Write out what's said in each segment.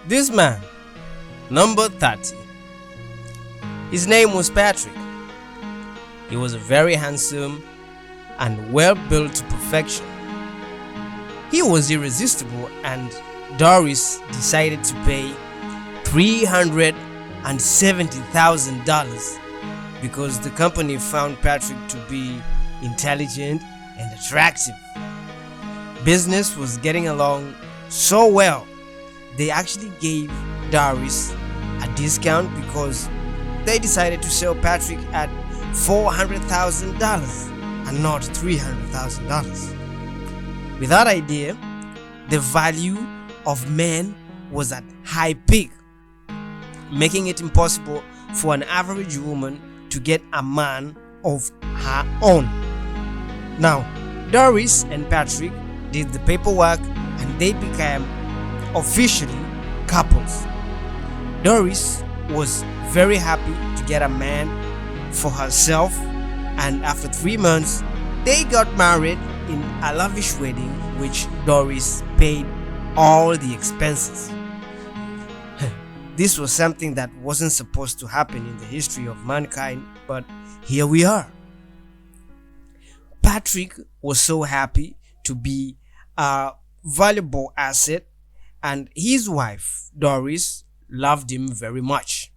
This man, number 30, his name was Patrick. He was very handsome and well built to perfection. He was irresistible, and Doris decided to pay $370,000 because the company found Patrick to be intelligent and attractive. Business was getting along so well, they actually gave Doris a discount because they decided to sell Patrick at $400,000 and not $300,000. With that idea, the value of men was at high peak, making it impossible for an average woman to get a man of her own. Now, Doris and Patrick did the paperwork and they became officially couples. Doris was very happy to get a man for herself, and after 3 months, they got married in a lavish wedding which Doris paid all the expenses. This was something that wasn't supposed to happen in the history of mankind, but here we are. Patrick was so happy to be a valuable asset, and his wife, Doris, loved him very much.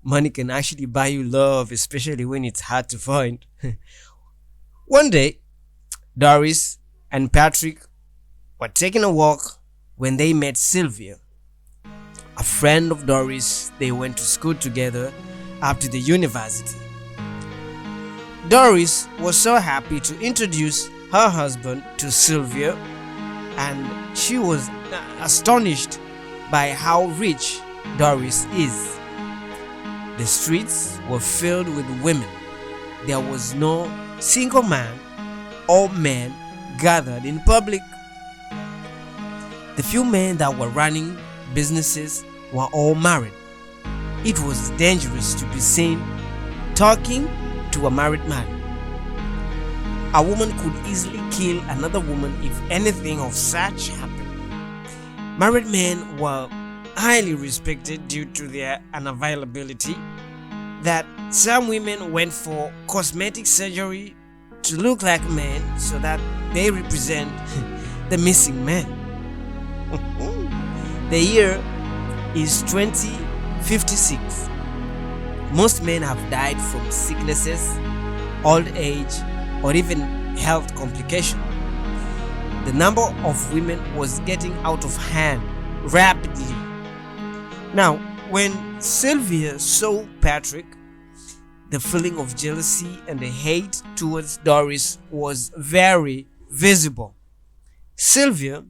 Money can actually buy you love, especially when it's hard to find. One day, Doris and Patrick were taking a walk when they met Sylvia, a friend of Doris. They went to school together up to the university. Doris was so happy to introduce her husband to Sylvia, and she was astonished by how rich Doris is. The streets were filled with women. There was no single man or men gathered in public. The few men that were running businesses were all married. It was dangerous to be seen talking to a married man. A woman could easily kill another woman if anything of such happened. Married men were highly respected due to their unavailability, that some women went for cosmetic surgery to look like men so that they represent the missing man. The year is 2056. Most men have died from sicknesses, old age, or even health complications. The number of women was getting out of hand rapidly. Now, when Sylvia saw Patrick, the feeling of jealousy and the hate towards Doris was very visible. Sylvia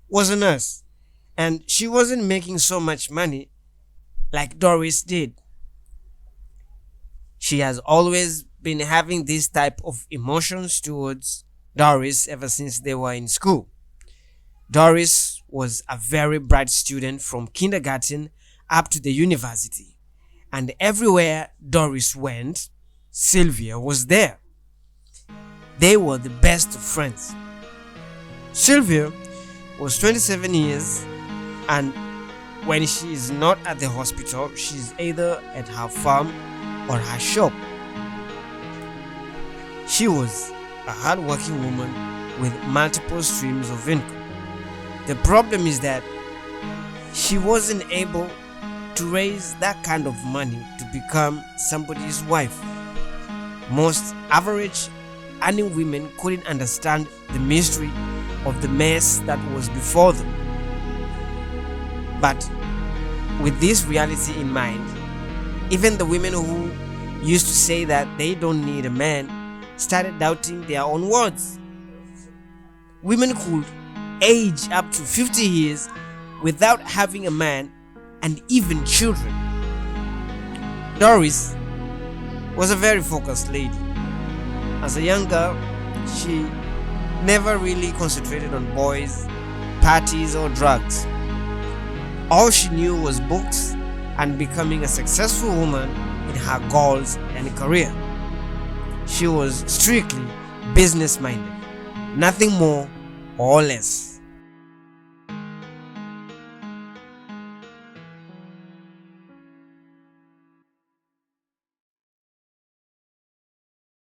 was a nurse, and she wasn't making so much money like Doris did. She has always been having this type of emotions towards Doris ever since they were in school. Doris was a very bright student from kindergarten up to the university, and everywhere Doris went, Sylvia was there. They were the best of friends. Sylvia was 27 years, and when she is not at the hospital, she's either at her farm or her shop. She was a hard-working woman with multiple streams of income. The problem is that she wasn't able to raise that kind of money to become somebody's wife. Most average earning women couldn't understand the mystery of the mess that was before them. But with this reality in mind, even the women who used to say that they don't need a man started doubting their own words. Women could age up to 50 years without having a man and even children. Doris was a very focused lady. As a young girl, she never really concentrated on boys, parties, or drugs. All she knew was books and becoming a successful woman in her goals and career. She was strictly business-minded, nothing more or less.